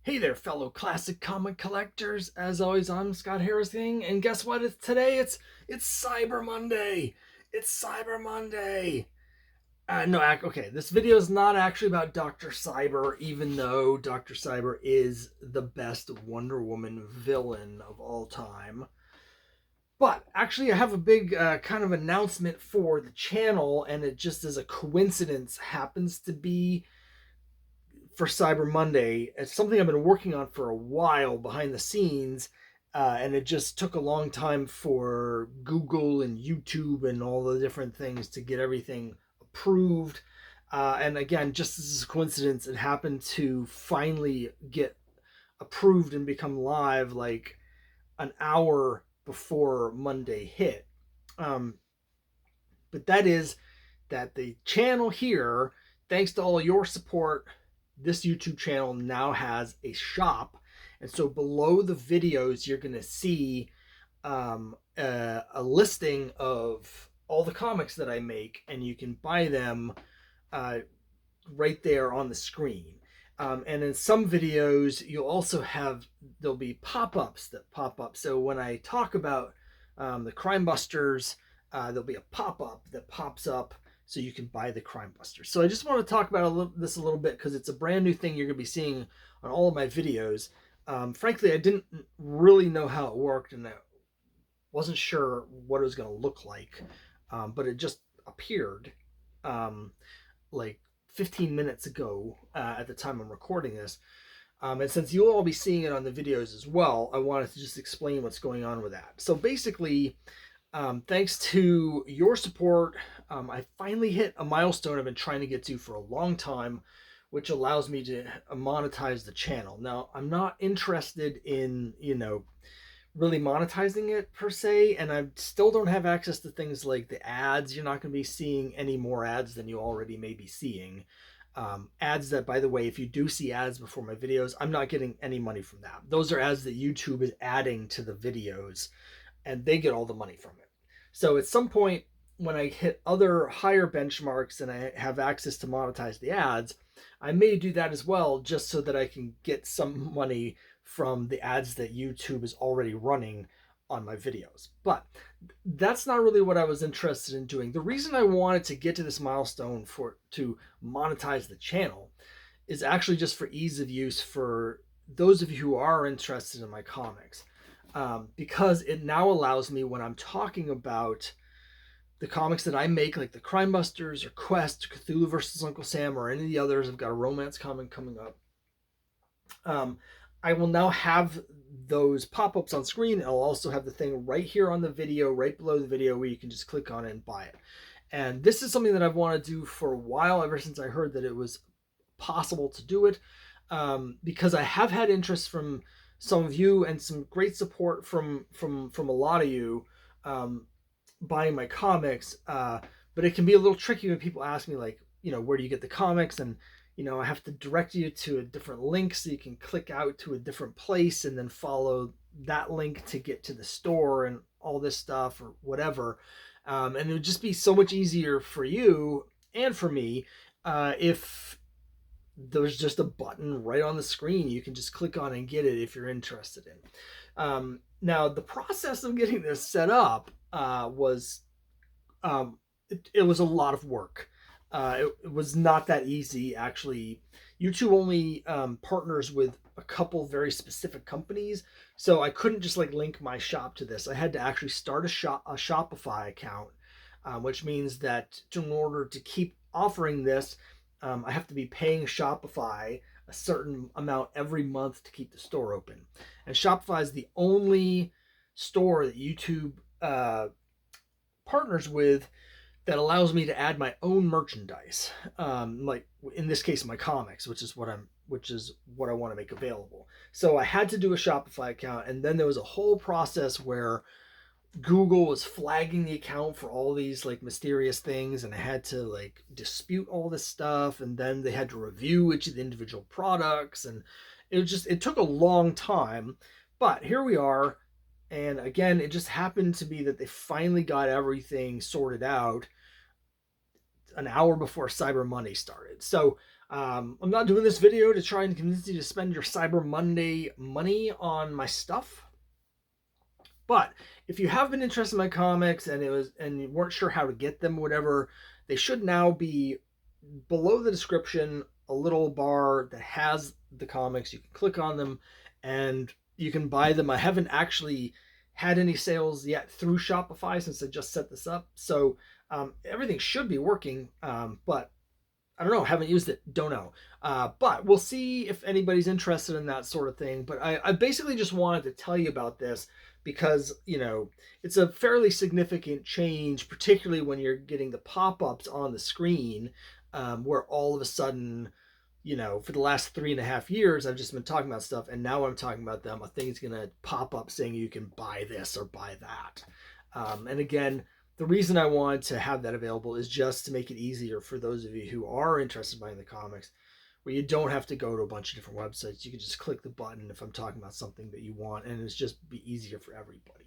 Hey there, fellow classic comic collectors. As always, I'm Scott Harrising, and guess what? It's Cyber Monday. It's Cyber Monday. No, okay. This video is not actually about Dr. Cyber, even though Dr. Cyber is the best Wonder Woman villain of all time. But actually, I have a big kind of announcement for the channel, and it just as a coincidence happens to be for Cyber Monday. It's something I've been working on for a while behind the scenes, and it just took a long time for Google and YouTube and all the different things to get everything approved. And again, just as a coincidence, it happened to finally get approved and become live like an hour before Monday hit. Um, but that is that the channel here, thanks to all your support, this YouTube channel now has a shop. And so below the videos, you're going to see a listing of all the comics that I make, and you can buy them uh, right there on the screen. And in some videos, you'll also have, there'll be pop-ups that pop up. So when I talk about the Crimebusters, there'll be a pop-up that pops up so you can buy the Crimebusters. So I just want to talk about this a little bit because it's a brand new thing you're going to be seeing on all of my videos. Frankly, I didn't really know how it worked, and I wasn't sure what it was going to look like, but it just appeared like 15 minutes ago at the time I'm recording this. And since you'll all be seeing it on the videos as well, I wanted to just explain what's going on with that. So basically, thanks to your support, I finally hit a milestone I've been trying to get to for a long time, which allows me to monetize the channel. Now, I'm not interested in, really monetizing it per se, and I still don't have access to things like the ads. You're not going to be seeing any more ads than you already may be seeing. Ads that, by the way, if you do see ads before my videos, I'm not getting any money from that. Those are ads that YouTube is adding to the videos, and they get all the money from it. So at some point, when I hit other higher benchmarks and I have access to monetize the ads, I may do that as well, just so that I can get some money from the ads that YouTube is already running on my videos. But that's not really what I was interested in doing. The reason I wanted to get to this milestone to monetize the channel is actually just for ease of use for those of you who are interested in my comics. Because it now allows me, when I'm talking about the comics that I make, like the Crimebusters or Quest, Cthulhu versus Uncle Sam, or any of the others, I've got a romance comic coming up. I will now have those pop-ups on screen. I'll also have the thing right here on the video, right below the video, where you can just click on it and buy it. And this is something that I've wanted to do for a while, ever since I heard that it was possible to do it, because I have had interest from some of you and some great support from a lot of you buying my comics. But it can be a little tricky when people ask me, like, where do you get the comics? And I have to direct you to a different link so you can click out to a different place and then follow that link to get to the store and all this stuff or whatever. And it would just be so much easier for you and for me if there's just a button right on the screen you can just click on and get it if you're interested in. Now, the process of getting this set up was it was a lot of work. It was not that easy, actually. YouTube only partners with a couple very specific companies, so I couldn't just like link my shop to this. I had to actually start a Shopify account, which means that in order to keep offering this, I have to be paying Shopify a certain amount every month to keep the store open. And Shopify is the only store that YouTube partners with that allows me to add my own merchandise, like in this case my comics, which is what I want to make available. So I had to do a Shopify account, and then there was a whole process where Google was flagging the account for all these like mysterious things, and I had to like dispute all this stuff, and then they had to review each of the individual products, and it took a long time. But here we are. And again, it just happened to be that they finally got everything sorted out an hour before Cyber Monday started. So I'm not doing this video to try and convince you to spend your Cyber Monday money on my stuff. But if you have been interested in my comics and you weren't sure how to get them, whatever, they should now be below the description, a little bar that has the comics. You can click on them and you can buy them. I haven't actually had any sales yet through Shopify since I just set this up. So everything should be working, but I don't know, haven't used it, don't know. But we'll see if anybody's interested in that sort of thing. But I basically just wanted to tell you about this because, it's a fairly significant change, particularly when you're getting the pop-ups on the screen, where all of a sudden, for the last 3.5 years, I've just been talking about stuff, and now I'm talking about them. A thing's going to pop up saying you can buy this or buy that. And again, the reason I want to have that available is just to make it easier for those of you who are interested in buying the comics, where you don't have to go to a bunch of different websites. You can just click the button if I'm talking about something that you want, and it's just be easier for everybody.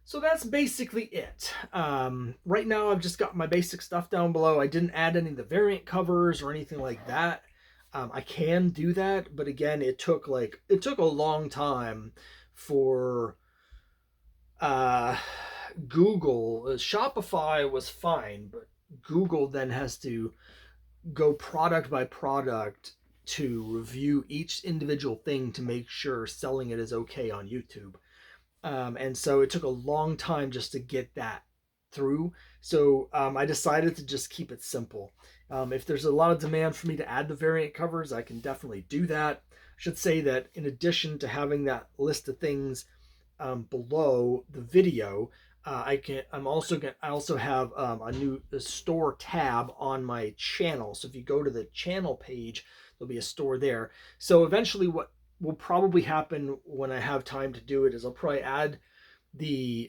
So that's basically it. Right now, I've just got my basic stuff down below. I didn't add any of the variant covers or anything like that. I can do that, but again, it took a long time for Google. Shopify was fine, but Google then has to go product by product to review each individual thing to make sure selling it is okay on YouTube. And so it took a long time just to get that through. So I decided to just keep it simple. If there's a lot of demand for me to add the variant covers, I can definitely do that. I should say that in addition to having that list of things below the video, I also have a new store tab on my channel. So if you go to the channel page, there'll be a store there. So eventually what will probably happen when I have time to do it is I'll probably add the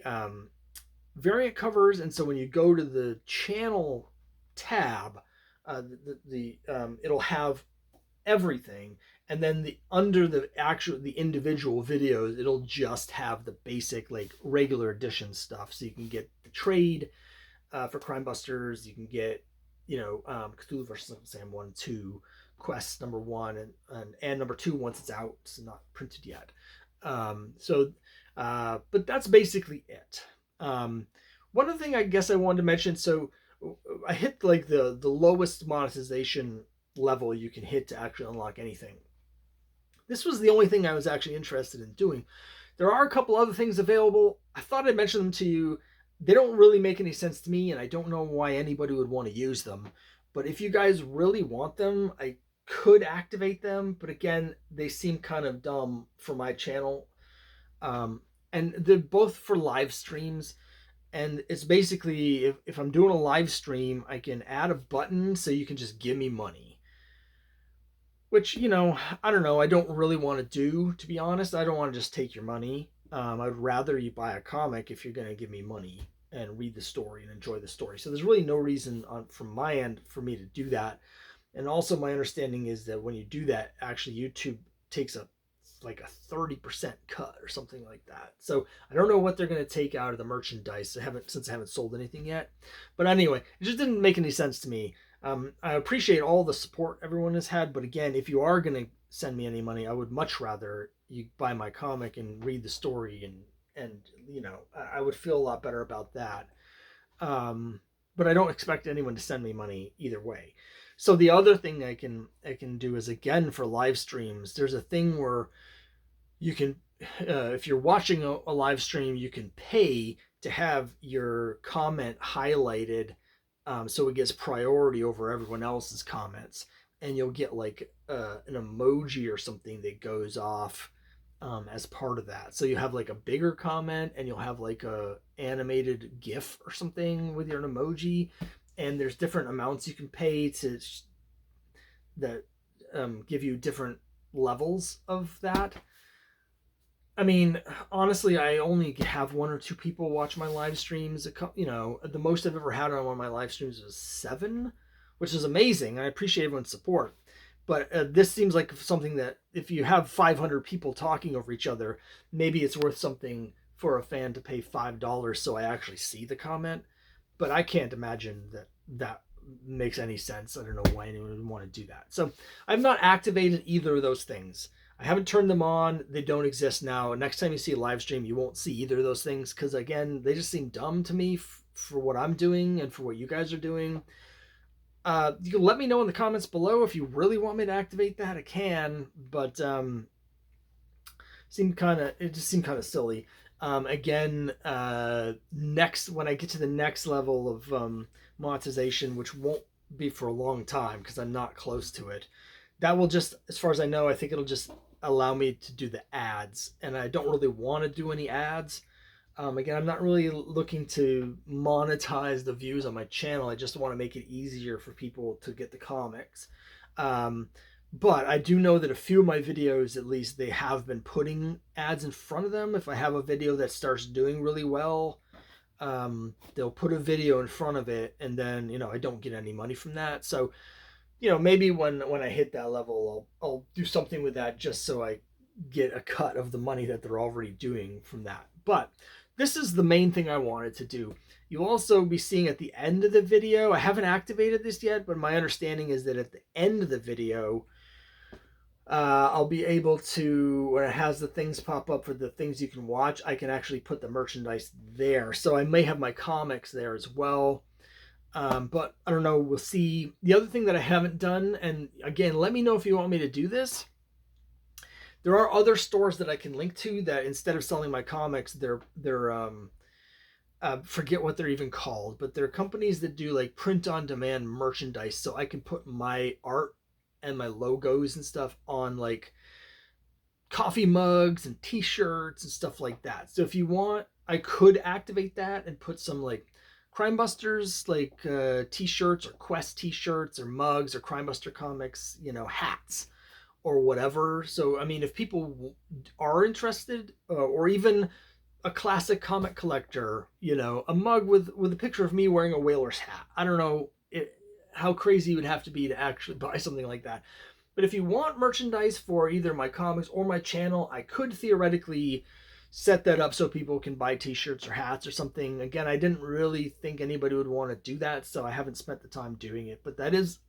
variant covers. And so when you go to the channel tab, it'll have everything, and then under the individual videos, it'll just have the basic regular edition stuff. So you can get the trade for Crimebusters, you can get Cthulhu vs. Sam 1 and 2, Quest number 1 and number 2 once it's out. It's not printed yet. But that's basically it. One other thing I guess I wanted to mention, so I hit the lowest monetization level you can hit to actually unlock anything. This was the only thing I was actually interested in doing. There are a couple other things available. I thought I'd mention them to you. They don't really make any sense to me, and I don't know why anybody would want to use them. But if you guys really want them, I could activate them. But again, they seem kind of dumb for my channel. And they're both for live streams. And it's basically, if I'm doing a live stream, I can add a button so you can just give me money. Which, I don't know, I don't really want to do, to be honest. I don't want to just take your money. I'd rather you buy a comic if you're going to give me money and read the story and enjoy the story. So there's really no reason from my end for me to do that. And also my understanding is that when you do that, actually YouTube takes a 30% cut or something like that. So I don't know what they're going to take out of the merchandise. Since I haven't sold anything yet. But anyway, it just didn't make any sense to me. I appreciate all the support everyone has had, but again, if you are going to send me any money, I would much rather you buy my comic and read the story, and I would feel a lot better about that. But I don't expect anyone to send me money either way. So the other thing I can do is, again, for live streams, there's a thing where you can, if you're watching a live stream, you can pay to have your comment highlighted, so it gets priority over everyone else's comments, and you'll get an emoji or something that goes off as part of that. So you have a bigger comment, and you'll have a animated GIF or something with your emoji, and there's different amounts you can pay that give you different levels of that. I mean, honestly, I only have 1 or 2 people watch my live streams. The most I've ever had on one of my live streams was 7, which is amazing. I appreciate everyone's support. But this seems like something that if you have 500 people talking over each other, maybe it's worth something for a fan to pay $5 so I actually see the comment. But I can't imagine that makes any sense. I don't know why anyone would want to do that. So I've not activated either of those things. I haven't turned them on. They don't exist now. Next time you see a live stream, you won't see either of those things because, again, they just seem dumb to me for what I'm doing and for what you guys are doing. You can let me know in the comments below if you really want me to activate that. I can, but it just seemed kind of silly. Again, next when I get to the next level of monetization, which won't be for a long time because I'm not close to it, that will just, as far as I know, I think it'll just allow me to do the ads, and I don't really want to do any ads. Again, I'm not really looking to monetize the views on my channel. I just want to make it easier for people to get the comics. But I do know that a few of my videos, at least, they have been putting ads in front of them. If I have a video that starts doing really well, they'll put a video in front of it, and then, you know, I don't get any money from that. So, you know, maybe when I hit that level, I'll do something with that just so I get a cut of the money that they're already doing from that. But this is the main thing I wanted to do. You'll also be seeing at the end of the video, I haven't activated this yet, but my understanding is that at the end of the video, I'll be able to, when it has the things pop up for the things you can watch, I can actually put the merchandise there. So I may have my comics there as well. But I don't know, we'll see. The other thing that I haven't done, and again, let me know if you want me to do this. There are other stores that I can link to that instead of selling my comics, they're forget what they're even called, but they're companies that do like print on demand merchandise. So I can put my art and my logos and stuff on like coffee mugs and t-shirts and stuff like that. So if you want, I could activate that and put some like Crimebusters like t-shirts or Quest t-shirts or mugs or Crimebuster comics, you know, hats or whatever. So I mean, if people are interested, or even a classic comic collector, you know, a mug with a picture of me wearing a Whalers hat. I don't know how crazy it would have to be to actually buy something like that. But if you want merchandise for either my comics or my channel, I could theoretically set that up so people can buy t-shirts or hats or something. Again, I didn't really think anybody would want to do that, so I haven't spent the time doing it. But that is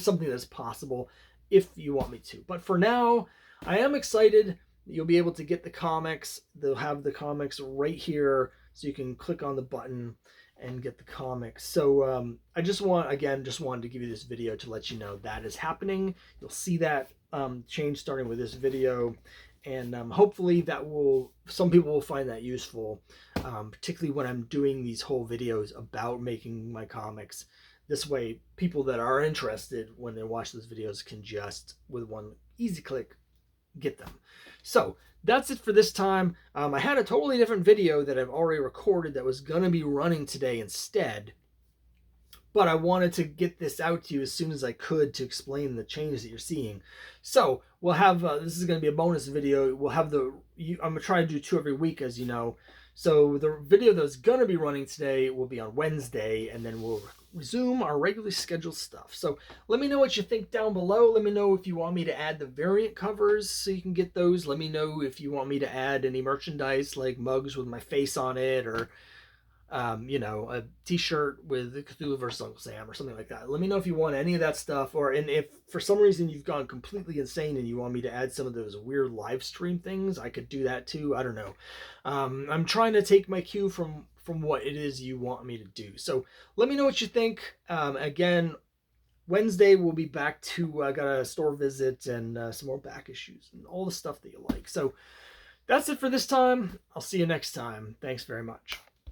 something that's possible if you want me to. But for now, I am excited. You'll be able to get the comics. They'll have the comics right here, so you can click on the button and get the comics. So I just wanted to give you this video to let you know that is happening. You'll see that change starting with this video, and hopefully some people will find that useful, particularly when I'm doing these whole videos about making my comics. This way, people that are interested, when they watch those videos, can just, with one easy click, get them. So that's it for this time. I had a totally different video that I've already recorded that was going to be running today instead, but I wanted to get this out to you as soon as I could to explain the changes that you're seeing. So we'll have, this is going to be a bonus video. We'll have I'm going to try to do 2 every week, as you know. So the video that's going to be running today will be on Wednesday, and then we'll resume our regularly scheduled stuff. So let me know what you think down below. Let me know if you want me to add the variant covers so you can get those. Let me know if you want me to add any merchandise like mugs with my face on it, or you know, a t-shirt with Cthulhu vs. Uncle Sam or something like that. Let me know if you want any of that stuff, and if for some reason you've gone completely insane and you want me to add some of those weird live stream things, I could do that too. I don't know. I'm trying to take my cue from what it is you want me to do. So let me know what you think. Again, Wednesday we'll be back to, I got a store visit and some more back issues and all the stuff that you like. So that's it for this time. I'll see you next time. Thanks very much.